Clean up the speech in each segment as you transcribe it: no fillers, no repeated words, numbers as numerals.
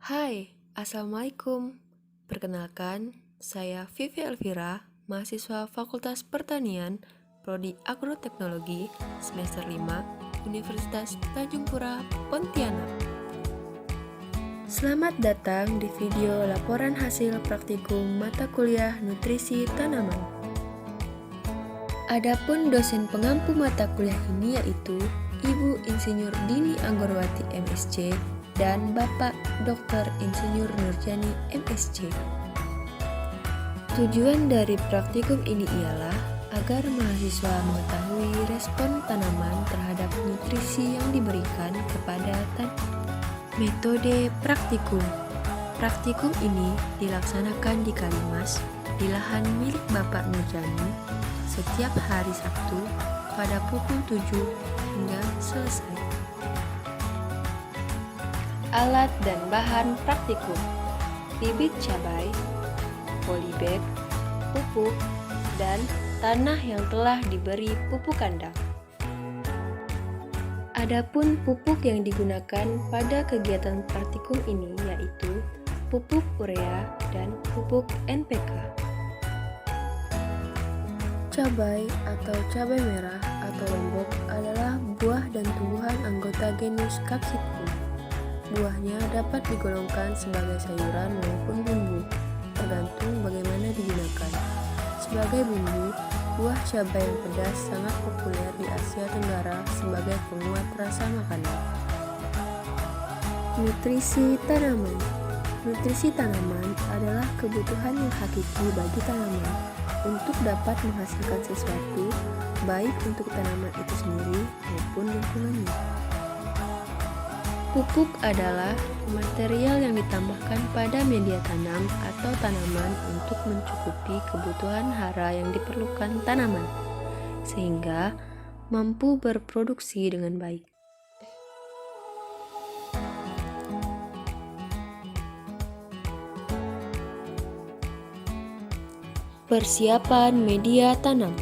Hai, Assalamualaikum. Perkenalkan, saya Vivi Elvira, mahasiswa Fakultas Pertanian, Prodi Agroteknologi, semester 5, Universitas Tanjung Pura, Pontianak. Selamat datang di video laporan hasil praktikum mata kuliah nutrisi tanaman. Adapun dosen pengampu mata kuliah ini yaitu Ibu Insinyur Dini Anggorwati MSc dan Bapak Dr. Insinyur Nurjani MSc. Tujuan dari praktikum ini ialah agar mahasiswa mengetahui respon tanaman terhadap nutrisi yang diberikan kepada Metode praktikum. Praktikum ini dilaksanakan di Kalimas, di lahan milik Bapak Nurjani, setiap hari Sabtu pada pukul 7 hingga selesai. Alat dan bahan praktikum: bibit cabai, polybag, pupuk, dan tanah yang telah diberi pupuk kandang. Adapun pupuk yang digunakan pada kegiatan praktikum ini yaitu pupuk urea dan pupuk NPK. Cabai atau cabai merah atau lombok adalah buah dan tumbuhan anggota genus Capsicum. Buahnya dapat digolongkan sebagai sayuran maupun bumbu, tergantung bagaimana digunakan. Sebagai bumbu, buah cabai yang pedas sangat populer di Asia Tenggara sebagai penguat rasa makanan. Nutrisi tanaman. Nutrisi tanaman adalah kebutuhan yang hakiki bagi tanaman untuk dapat menghasilkan sesuatu, baik untuk tanaman itu sendiri maupun lingkungannya. Pupuk adalah material yang ditambahkan pada media tanam atau tanaman untuk mencukupi kebutuhan hara yang diperlukan tanaman, sehingga mampu berproduksi dengan baik. Persiapan media tanam.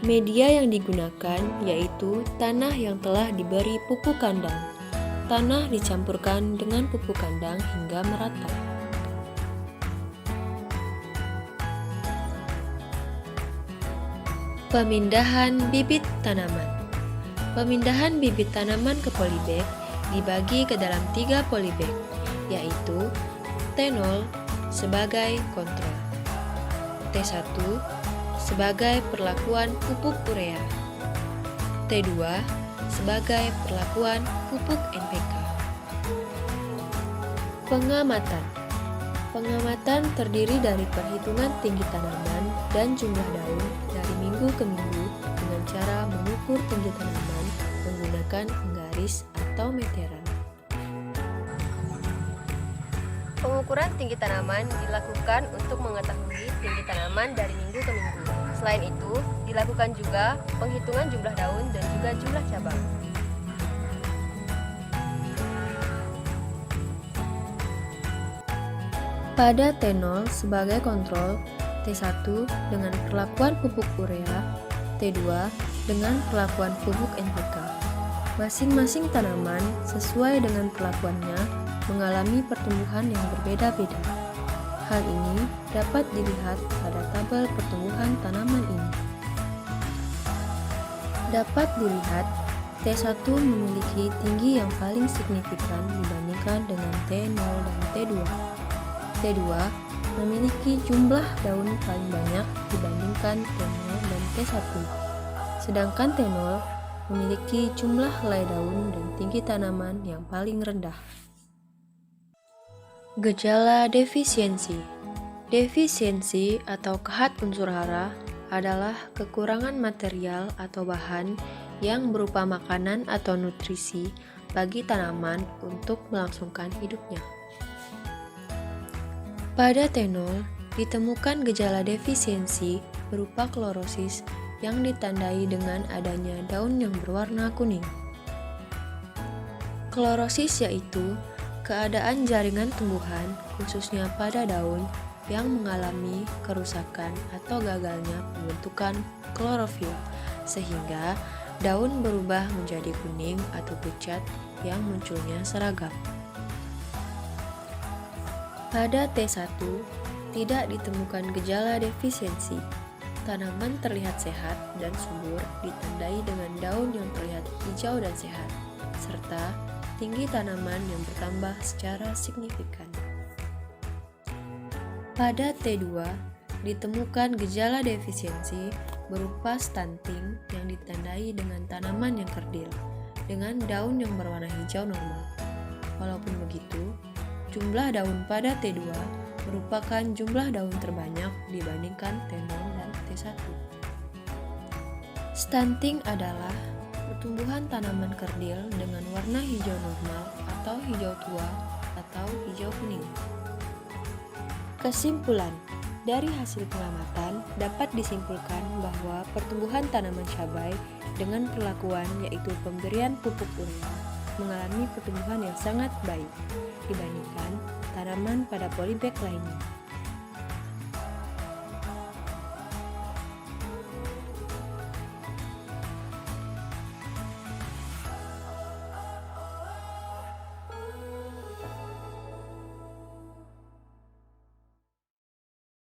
Media yang digunakan yaitu tanah yang telah diberi pupuk kandang. Tanah dicampurkan dengan pupuk kandang hingga merata. Pemindahan bibit tanaman. Pemindahan bibit tanaman ke polybag dibagi ke dalam 3 polybag, yaitu T0 sebagai kontrol, T1 sebagai perlakuan pupuk urea, T2 sebagai perlakuan pupuk NPK. Pengamatan. Pengamatan terdiri dari perhitungan tinggi tanaman dan jumlah daun dari minggu ke minggu dengan cara mengukur tinggi tanaman menggunakan penggaris atau meteran. Pengukuran tinggi tanaman dilakukan untuk mengetahui tinggi tanaman dari minggu ke minggu. Selain itu, dilakukan juga penghitungan jumlah daun dan juga jumlah cabang. Pada T0 sebagai kontrol, T1 dengan perlakuan pupuk urea, T2 dengan perlakuan pupuk NPK. Masing-masing tanaman sesuai dengan perlakuannya mengalami pertumbuhan yang berbeda-beda. Hal ini dapat dilihat pada tabel pertumbuhan tanaman ini. Dapat dilihat, T1 memiliki tinggi yang paling signifikan dibandingkan dengan T0 dan T2. T2 memiliki jumlah daun paling banyak dibandingkan T0 dan T1. Sedangkan T0 memiliki jumlah helai daun dan tinggi tanaman yang paling rendah. Gejala defisiensi. Defisiensi atau kehat unsur hara adalah kekurangan material atau bahan yang berupa makanan atau nutrisi bagi tanaman untuk melangsungkan hidupnya. Pada T0 ditemukan gejala defisiensi berupa klorosis yang ditandai dengan adanya daun yang berwarna kuning. Klorosis yaitu keadaan jaringan tumbuhan, khususnya pada daun, yang mengalami kerusakan atau gagalnya pembentukan klorofil, sehingga daun berubah menjadi kuning atau pucat yang munculnya seragam. Pada T1, tidak ditemukan gejala defisiensi. Tanaman terlihat sehat dan subur, ditandai dengan daun yang terlihat hijau dan sehat, serta tinggi tanaman yang bertambah secara signifikan. Pada T2, ditemukan gejala defisiensi berupa stunting yang ditandai dengan tanaman yang kerdil, dengan daun yang berwarna hijau normal. Walaupun begitu, jumlah daun pada T2 merupakan jumlah daun terbanyak dibandingkan T0 dan T1. Stunting adalah pertumbuhan tanaman kerdil dengan warna hijau normal atau hijau tua atau hijau kuning. Kesimpulan, dari hasil pengamatan dapat disimpulkan bahwa pertumbuhan tanaman cabai dengan perlakuan yaitu pemberian pupuk urea mengalami pertumbuhan yang sangat baik dibandingkan tanaman pada polybag lainnya.